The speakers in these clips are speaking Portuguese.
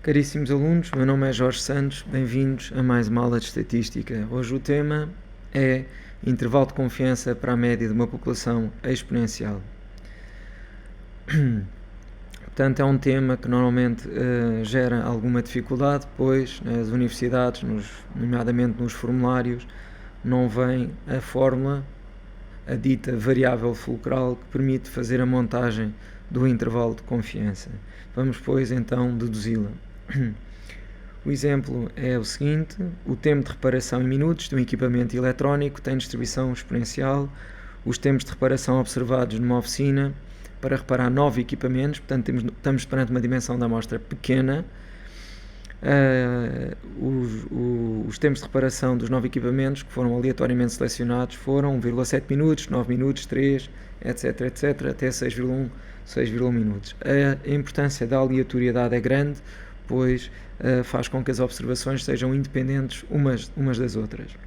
Caríssimos alunos, meu nome é Jorge Santos, bem-vindos a mais uma aula de Estatística. Hoje o tema é intervalo de confiança para a média de uma população exponencial. Portanto, é um tema que normalmente gera alguma dificuldade, pois nas universidades, nomeadamente nos formulários, não vem a fórmula, a dita variável fulcral, que permite fazer a montagem do intervalo de confiança. Vamos, pois, então deduzi-la. O exemplo é o seguinte: o tempo de reparação em minutos de um equipamento eletrónico tem distribuição exponencial. Os tempos de reparação observados numa oficina para reparar 9 equipamentos, portanto estamos perante uma dimensão da amostra pequena. Os tempos de reparação dos 9 equipamentos que foram aleatoriamente selecionados foram 1,7 minutos, 9 minutos, 3, etc, etc, até 6,1 minutos. A importância da aleatoriedade é grande, pois faz com que as observações sejam independentes umas das outras.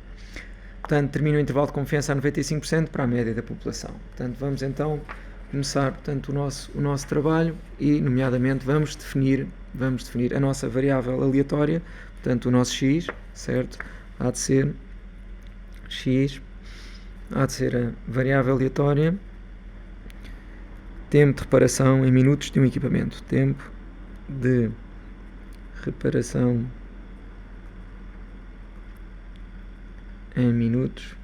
Portanto, termina o intervalo de confiança a 95% para a média da população. Portanto, vamos então começar o nosso trabalho e, nomeadamente, vamos definir a nossa variável aleatória, portanto, o nosso x, certo? Há de ser a variável aleatória, tempo de reparação em minutos de um equipamento. Tempo de reparação em minutos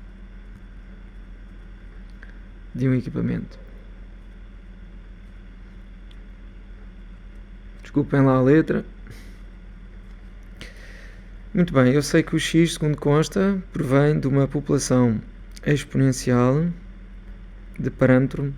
de um equipamento. Desculpem lá a letra. Muito bem, eu sei que o x, segundo consta, provém de uma população exponencial de parâmetro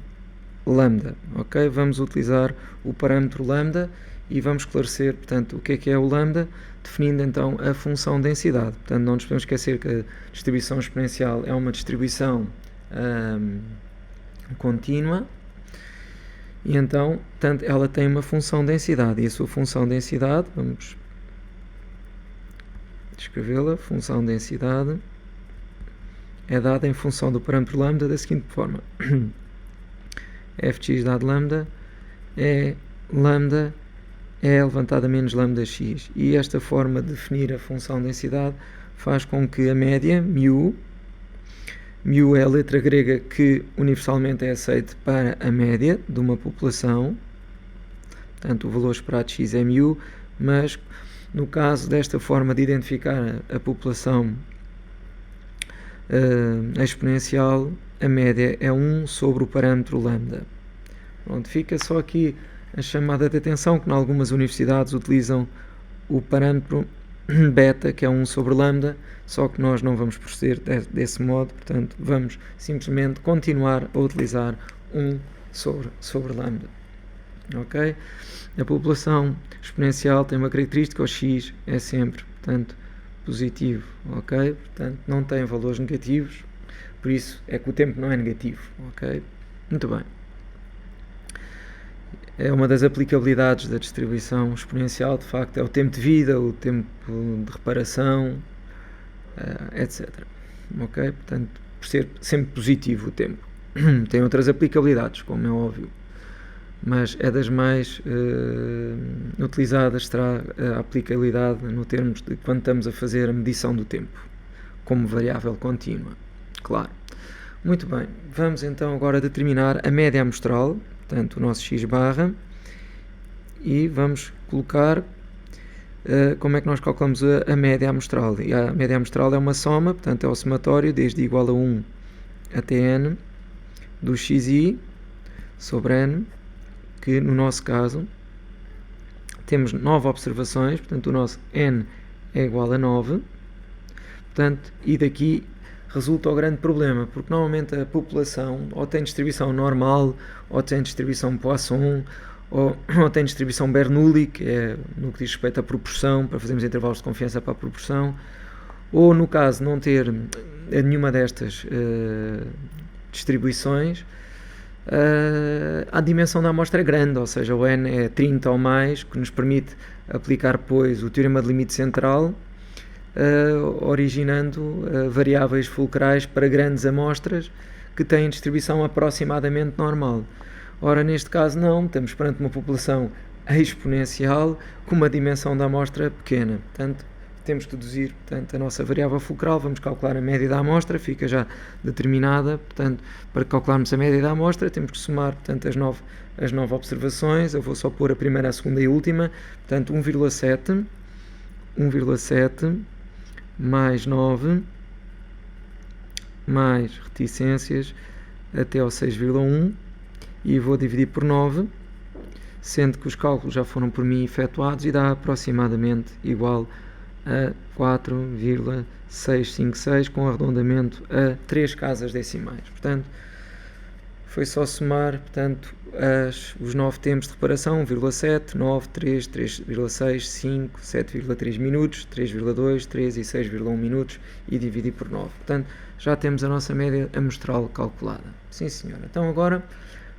lambda. Ok? Vamos utilizar o parâmetro lambda e vamos esclarecer, portanto, o que é o lambda, definindo então a função densidade. Portanto, não nos podemos esquecer que a distribuição exponencial é uma distribuição contínua e então, portanto, ela tem uma função densidade e a sua função densidade, vamos descrevê-la, função densidade é dada em função do parâmetro lambda da seguinte forma: fx dado lambda é lambda é levantado a menos lambda x, e esta forma de definir a função densidade faz com que a média, μ é a letra grega que universalmente é aceite para a média de uma população, portanto o valor esperado de x é μ, mas no caso desta forma de identificar a população exponencial, a média é 1 sobre o parâmetro lambda. Pronto, fica só aqui a chamada de atenção que em algumas universidades utilizam o parâmetro beta, que é 1 sobre lambda, só que nós não vamos proceder desse modo, portanto vamos simplesmente continuar a utilizar 1 sobre lambda. Ok? A população exponencial tem uma característica: o x é sempre, portanto, positivo. Ok? Portanto, não tem valores negativos, por isso é que o tempo não é negativo. Ok? Muito bem. É uma das aplicabilidades da distribuição exponencial, de facto, é o tempo de vida, o tempo de reparação, etc. Ok? Portanto, por ser sempre positivo o tempo. Tem outras aplicabilidades, como é óbvio, mas é das mais utilizadas, terá a aplicabilidade no termos de quando estamos a fazer a medição do tempo, como variável contínua, claro. Muito bem, vamos então agora determinar a média amostral, portanto o nosso x barra, e vamos colocar como é que nós calculamos a média amostral. E a média amostral é uma soma, portanto é o somatório desde igual a 1 até n do xi sobre n, que no nosso caso temos 9 observações, portanto o nosso n é igual a 9, portanto, e daqui resulta o grande problema, porque normalmente a população ou tem distribuição normal, ou tem distribuição Poisson, ou tem distribuição Bernoulli, que é no que diz respeito à proporção, para fazermos intervalos de confiança para a proporção, ou no caso não ter nenhuma destas distribuições, a dimensão da amostra é grande, ou seja, o n é 30 ou mais, que nos permite aplicar, pois, o teorema de limite central, originando variáveis fulcrais para grandes amostras que têm distribuição aproximadamente normal. Ora, neste caso não, estamos perante uma população exponencial com uma dimensão da amostra pequena. Portanto, temos que deduzir, portanto, a nossa variável fulcral, vamos calcular a média da amostra, fica já determinada. Portanto, para calcularmos a média da amostra, temos que somar, portanto, as 9 observações. Eu vou só pôr a primeira, a segunda e a última. Portanto, 1,7 mais 9 mais reticências até ao 6,1 e vou dividir por 9, sendo que os cálculos já foram por mim efetuados e dá aproximadamente igual a 4,656 com arredondamento a 3 casas decimais. Portanto, foi só somar, portanto, os 9 tempos de reparação: 1,7, 9, 3, 3,6, 5, 7,3 minutos, 3,2, 3 e 6,1 minutos e dividir por 9. Portanto, já temos a nossa média amostral calculada. Sim, senhora. Então, agora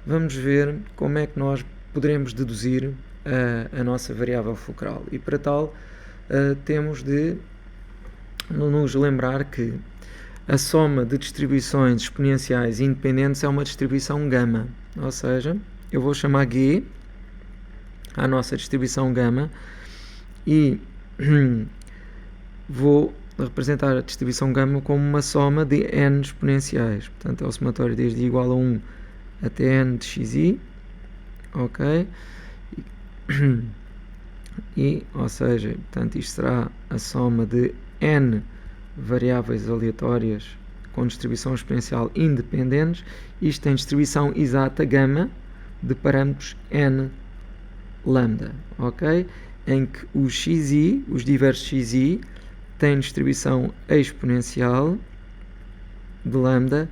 vamos ver como é que nós poderemos deduzir a nossa variável fulcral. E para tal, temos de nos lembrar que a soma de distribuições exponenciais independentes é uma distribuição gama, ou seja, eu vou chamar G à nossa distribuição gama e vou representar a distribuição gama como uma soma de n exponenciais. Portanto, é o somatório desde i igual a 1 até n de xi, ok? Ou seja, portanto, isto será a soma de n variáveis aleatórias com distribuição exponencial independentes. Isto tem distribuição exata gama de parâmetros n lambda, ok? Em que o xi, os diversos xi, têm distribuição exponencial de lambda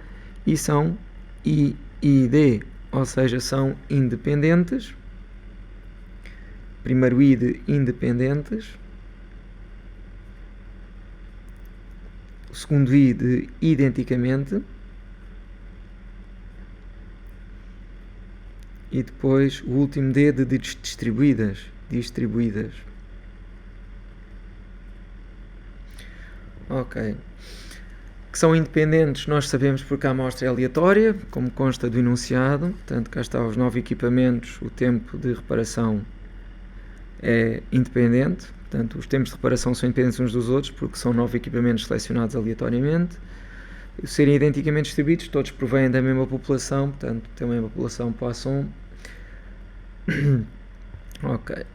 e são i e d, ou seja, são independentes. Primeiro i de independentes, o segundo i de identicamente e depois o último d de distribuídas. Ok. Que são independentes, nós sabemos porque a amostra é aleatória, como consta do enunciado. Portanto, cá está os 9 equipamentos, o tempo de reparação é independente. Portanto, os tempos de reparação são independentes uns dos outros porque são 9 equipamentos selecionados aleatoriamente. Serem identicamente distribuídos, todos provêm da mesma população, portanto, tem a mesma população Poisson. Ok.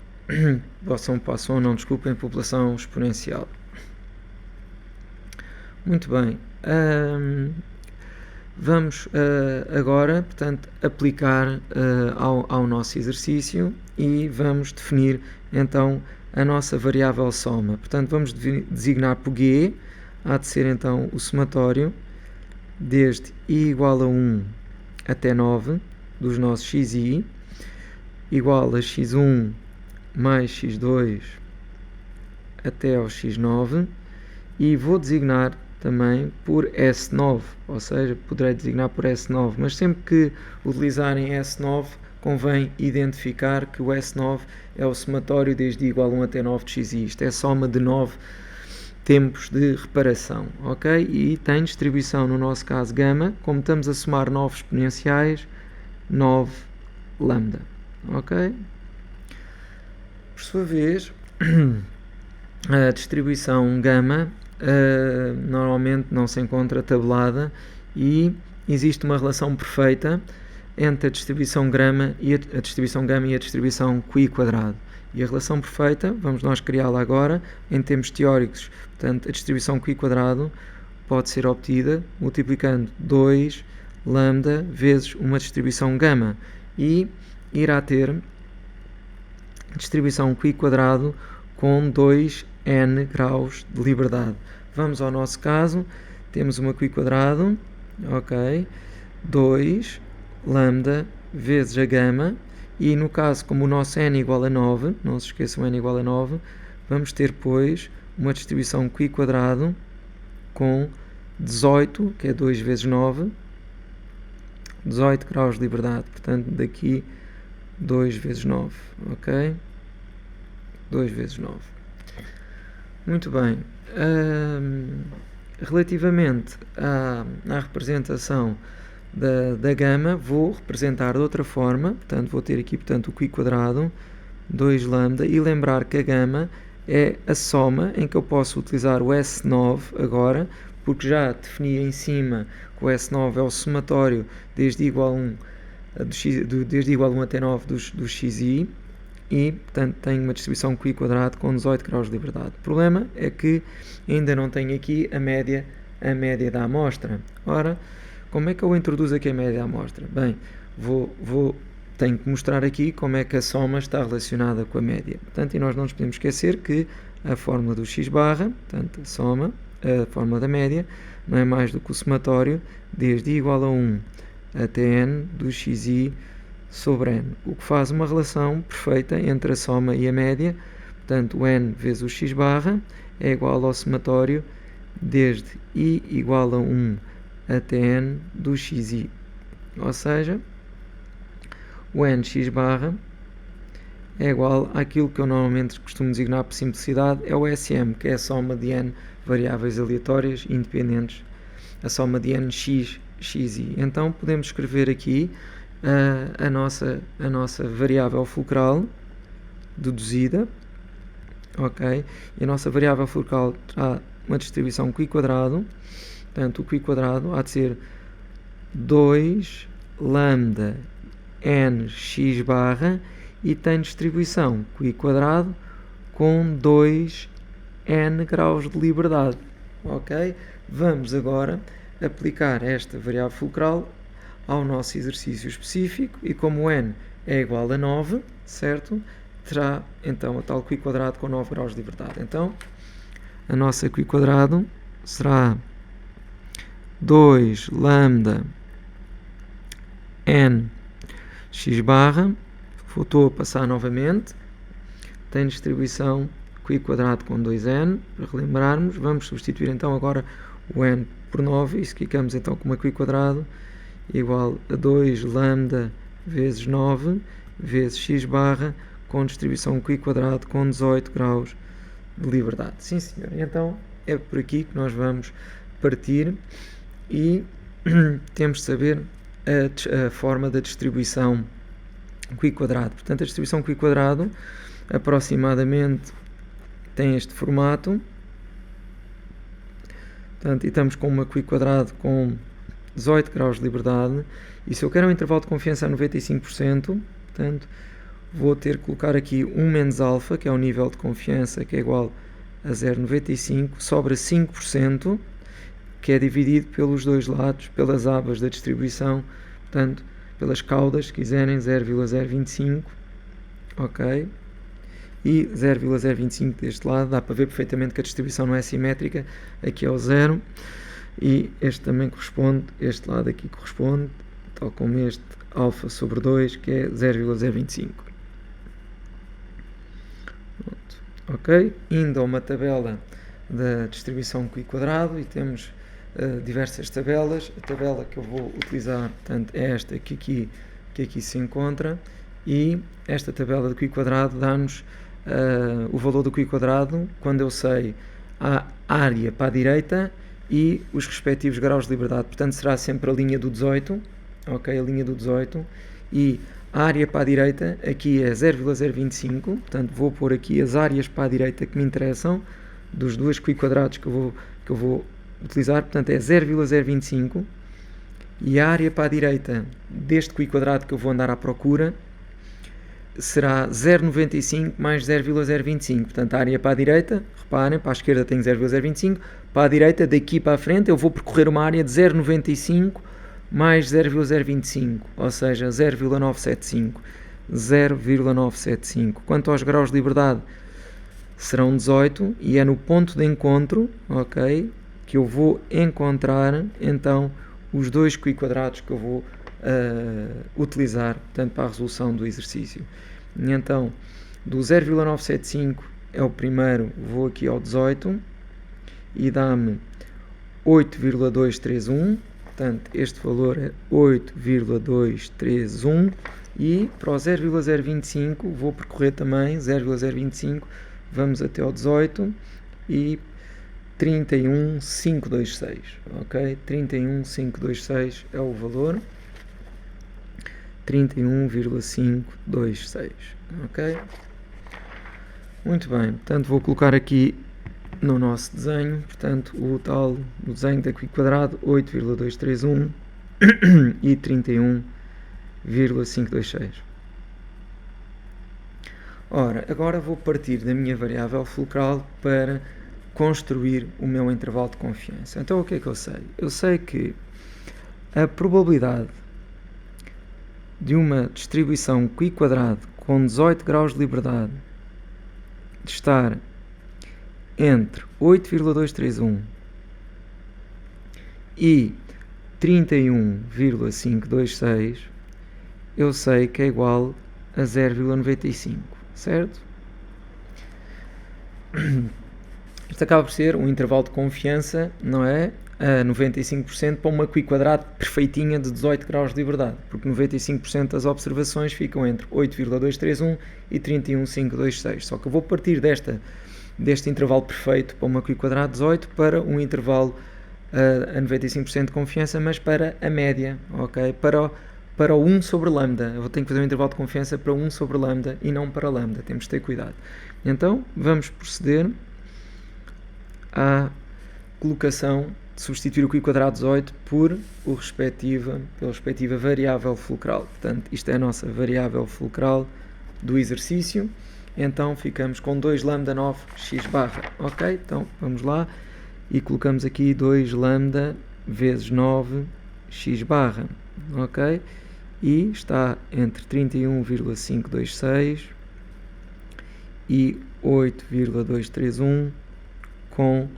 População Poisson, não, desculpem, população exponencial. Muito bem. Vamos agora, portanto, aplicar ao nosso exercício e vamos definir, então, a nossa variável soma. Portanto, vamos designar por G, há de ser, então, o somatório desde i igual a 1 até 9 dos nossos xi, igual a x1 mais x2 até ao x9, e vou designar também por S9, ou seja, poderei designar por S9, mas sempre que utilizarem S9 convém identificar que o S9 é o somatório desde i igual a 1 até 9 de xi. Isto é a soma de 9 tempos de reparação, ok? E tem distribuição, no nosso caso, gama, como estamos a somar 9 exponenciais, 9 lambda, ok? Por sua vez, a distribuição gama normalmente não se encontra tabelada e existe uma relação perfeita entre a distribuição gama e a distribuição QI quadrado. E a relação perfeita, vamos nós criá-la agora, em termos teóricos. Portanto, a distribuição QI quadrado pode ser obtida multiplicando 2 lambda vezes uma distribuição gama e irá ter distribuição QI quadrado com 2n graus de liberdade. Vamos ao nosso caso, temos uma QI quadrado, ok, 2 lambda vezes a gama, e no caso, como o nosso n igual a 9, não se esqueçam, n igual a 9, vamos ter, pois, uma distribuição QI quadrado com 18, que é 2 vezes 9, 18 graus de liberdade, portanto, daqui 2 vezes 9, ok? 2 vezes 9. Muito bem. Relativamente à representação da gama, vou representar de outra forma. Portanto, vou ter aqui, portanto, o QI quadrado 2 lambda, e lembrar que a gama é a soma, em que eu posso utilizar o S9 agora, porque já defini em cima que o S9 é o somatório desde igual a 1, desde igual a 1 até 9 do xi, e portanto tenho uma distribuição QI quadrado com 18 graus de liberdade. O problema é que ainda não tenho aqui a média da amostra. Ora, como é que eu introduzo aqui a média da amostra? Bem, tenho que mostrar aqui como é que a soma está relacionada com a média. Portanto, e nós não nos podemos esquecer que a fórmula do x barra, portanto, a soma, a fórmula da média, não é mais do que o somatório desde i igual a 1 até n do xi sobre n, o que faz uma relação perfeita entre a soma e a média. Portanto, o n vezes o x barra é igual ao somatório desde i igual a 1 até n do xi. Ou seja, o nx barra é igual àquilo que eu normalmente costumo designar por simplicidade, é o SM, que é a soma de n variáveis aleatórias independentes, a soma de nx, xi. Então podemos escrever aqui a nossa variável fulcral deduzida, ok? E a nossa variável fulcral terá uma distribuição QI quadrado, portanto o QI quadrado há de ser 2 lambda nx barra, e tem distribuição QI quadrado com 2 n graus de liberdade, ok? Vamos agora aplicar esta variável fulcral ao nosso exercício específico, e como n é igual a 9, certo? Terá então a tal QI quadrado com 9 graus de liberdade. Então, a nossa QI quadrado será 2 lambda n x barra, voltou a passar novamente, tem distribuição QI quadrado com 2n, para relembrarmos. Vamos substituir então agora o n por 9, e ficamos então com uma QI quadrado igual a 2 lambda vezes 9 vezes x barra, com distribuição QI quadrado com 18 graus de liberdade. Sim, senhor. Então é por aqui que nós vamos partir, e temos de saber a forma da distribuição QI quadrado. Portanto, a distribuição QI quadrado aproximadamente tem este formato. Portanto, e estamos com uma QI quadrado com 18 graus de liberdade, e se eu quero um intervalo de confiança a 95%, portanto, vou ter que colocar aqui 1 menos alfa, que é o nível de confiança, que é igual a 0,95, sobra 5%, que é dividido pelos dois lados, pelas abas da distribuição, portanto, pelas caudas, se quiserem, 0,025, ok? E 0,025 deste lado, dá para ver perfeitamente que a distribuição não é simétrica, aqui é o 0, e este também corresponde, este lado aqui corresponde, tal como este, alfa sobre 2, que é 0,025. Pronto. Ok? Indo a uma tabela da distribuição QI quadrado, e temos diversas tabelas. A tabela que eu vou utilizar, portanto, é esta que aqui se encontra, e esta tabela do QI quadrado dá-nos o valor do QI quadrado quando eu sei a área para a direita e os respectivos graus de liberdade. Portanto, será sempre a linha do 18, ok? A linha do 18, e a área para a direita aqui é 0,025, portanto vou pôr aqui as áreas para a direita que me interessam, dos dois QI quadrados que eu vou utilizar, portanto é 0,025, e a área para a direita deste QI quadrado que eu vou andar à procura será 0,95 mais 0,025, portanto a área para a direita, reparem, para a esquerda tenho 0,025, para a direita, daqui para a frente, eu vou percorrer uma área de 0,95 mais 0,025, ou seja, 0,975. 0,975. Quanto aos graus de liberdade, serão 18, e é no ponto de encontro, ok, que eu vou encontrar então os dois QI quadrados que eu vou utilizar, portanto, para a resolução do exercício. E então, do 0,975 é o primeiro, vou aqui ao 18 e dá-me 8,231, portanto, este valor é 8,231, e para o 0,025 vou percorrer também 0,025, vamos até ao 18 e 31,526, ok? 31,526 é o valor, 31,526, ok? Muito bem, portanto vou colocar aqui no nosso desenho, portanto o desenho da q quadrado 8,231 e 31,526. Ora, agora vou partir da minha variável fulcral para construir o meu intervalo de confiança. Então o que é que eu sei? Eu sei que a probabilidade de uma distribuição q quadrado com 18 graus de liberdade de estar entre 8,231 e 31,526, eu sei que é igual a 0,95, certo? Isto acaba por ser um intervalo de confiança, não é? A 95% para uma q quadrado perfeitinha de 18 graus de liberdade, porque 95% das observações ficam entre 8,231 e 31,526. Só que eu vou partir deste intervalo perfeito para uma q quadrado 18 para um intervalo a 95% de confiança, mas para a média, ok? Para o 1 sobre lambda. Eu tenho que fazer um intervalo de confiança para 1 sobre lambda e não para lambda. Temos de ter cuidado. Então, vamos proceder à colocação de substituir o q quadrado 18 pela respectiva variável fulcral. Portanto, isto é a nossa variável fulcral do exercício. Então, ficamos com 2 lambda 9 x barra. Ok? Então, vamos lá. E colocamos aqui 2 lambda vezes 9 x barra. Ok? E está entre 31,526 e 8,231 com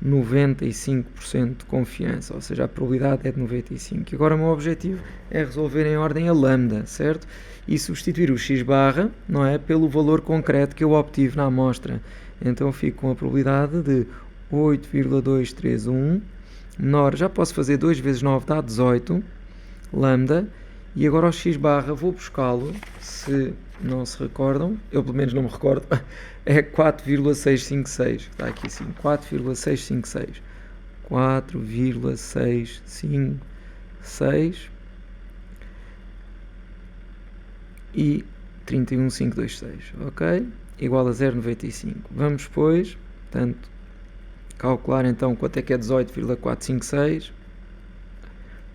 95% de confiança, ou seja, a probabilidade é de 95%. E agora o meu objetivo é resolver em ordem a lambda, certo? E substituir o x barra, não é, pelo valor concreto que eu obtive na amostra. Então fico com a probabilidade de 8,231 menor, já posso fazer 2 vezes 9 dá 18, lambda, e agora o x barra vou buscá-lo, se não se recordam, eu pelo menos não me recordo, é 4,656, está aqui assim, 4,656, 4,656 e 31,526, ok? Igual a 0,95. Vamos depois, portanto, calcular então quanto é que é 18,456,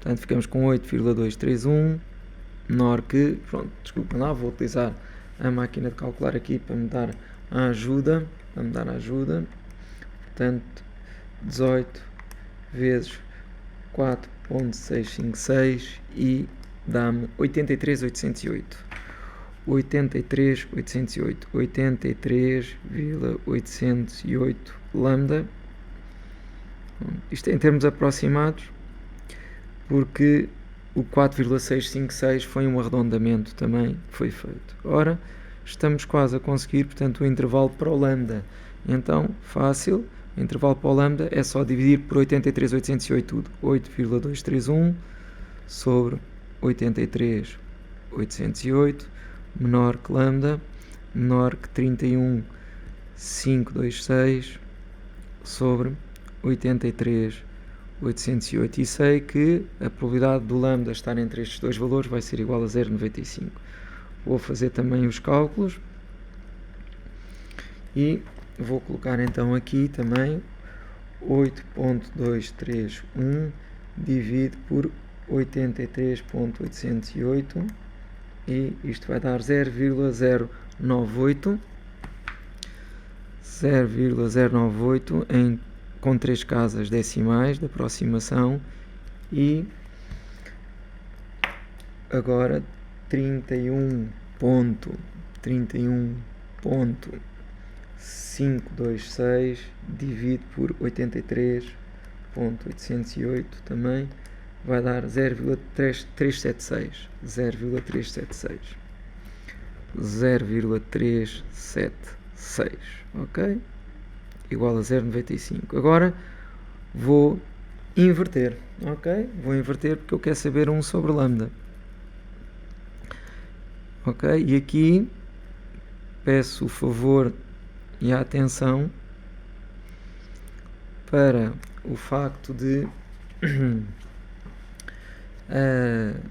portanto ficamos com 8,231, menor que, pronto, desculpem lá, vou utilizar a máquina de calcular aqui para me dar a ajuda, portanto 18 vezes 4,656 e dá-me 83,808, 83,808 lambda. Isto é em termos aproximados, porque o 4,656 foi um arredondamento também que foi feito. Ora, estamos quase a conseguir, portanto, o intervalo para o lambda. Então, fácil, o intervalo para o lambda é só dividir por 83,808 tudo. 8,231 sobre 83,808 menor que lambda, menor que 31,526 sobre 83,808. E sei que a probabilidade do lambda estar entre estes dois valores vai ser igual a 0,95. Vou fazer também os cálculos e vou colocar então aqui também 8,231 dividido por 83,808 e isto vai dar 0,098 com 3 casas decimais de aproximação e agora 31,526 dividido por 83,808 também vai dar 0,376, ok? Igual a 0,95. Agora vou inverter, ok? Vou inverter porque eu quero saber 1 sobre lambda. Ok? E aqui peço o favor e a atenção para o facto de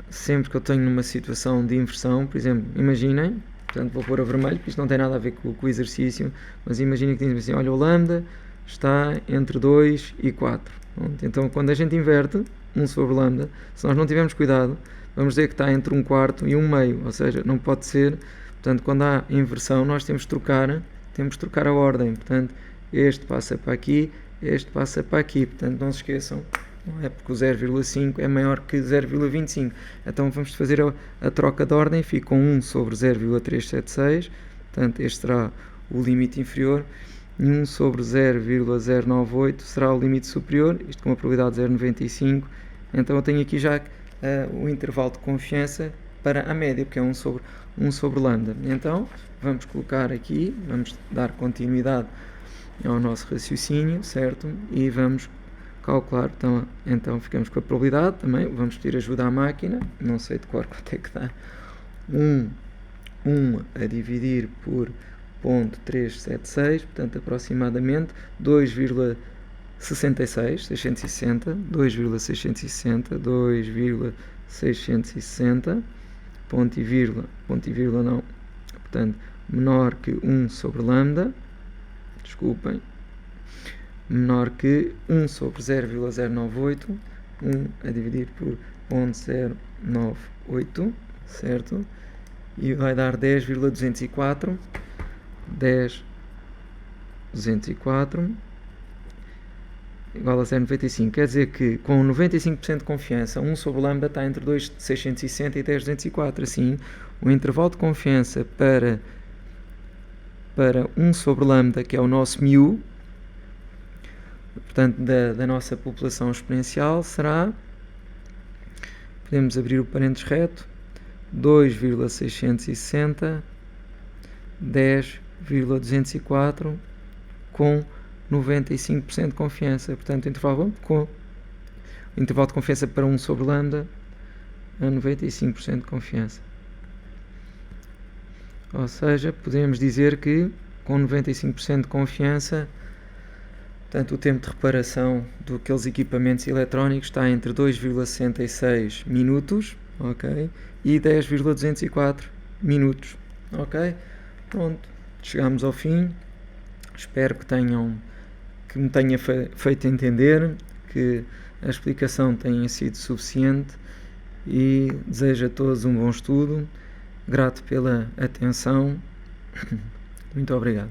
sempre que eu tenho numa situação de inversão, por exemplo, imaginem, portanto vou pôr a vermelho, porque isto não tem nada a ver com o exercício, mas imagina que dizemos assim, olha, o lambda está entre 2 e 4. Pronto, então quando a gente inverte 1 sobre lambda, se nós não tivermos cuidado, vamos dizer que está entre 1/4 e 1/2, ou seja, não pode ser, portanto quando há inversão nós temos de trocar a ordem, portanto este passa para aqui, este passa para aqui, portanto não se esqueçam, não é porque o 0,5 é maior que 0,25, então vamos fazer a troca de ordem, fica com 1 sobre 0,376, portanto este será o limite inferior, e 1 sobre 0,098 será o limite superior, isto com a probabilidade de 0,95, então eu tenho aqui já o intervalo de confiança para a média, porque é 1 sobre lambda. Então vamos colocar aqui, vamos dar continuidade ao nosso raciocínio, certo? E vamos calcular, então ficamos com a probabilidade também, vamos pedir ajuda à máquina, não sei de cor quanto é que dá, 1 a dividir por 0,376, portanto aproximadamente 2,660, ponto e vírgula não, portanto menor que 1 sobre lambda, desculpem, menor que 1 sobre 0,098, 1 a dividir por 0,098, certo? E vai dar 10,204 igual a 0,95. Quer dizer que com 95% de confiança, 1 sobre lambda está entre 2,660 e 10,204. Assim, o intervalo de confiança para 1 sobre lambda, que é o nosso μ, portanto, da nossa população exponencial, será, podemos abrir o parênteses reto, 2,660, 10,204 com 95% de confiança. Portanto, o intervalo de confiança para 1 sobre lambda a 95% de confiança. Ou seja, podemos dizer que com 95% de confiança, portanto, o tempo de reparação daqueles equipamentos eletrónicos está entre 2,66 minutos, ok, e 10,204 minutos, ok? Pronto, chegamos ao fim. Espero que me tenha feito entender, que a explicação tenha sido suficiente e desejo a todos um bom estudo. Grato pela atenção. Muito obrigado.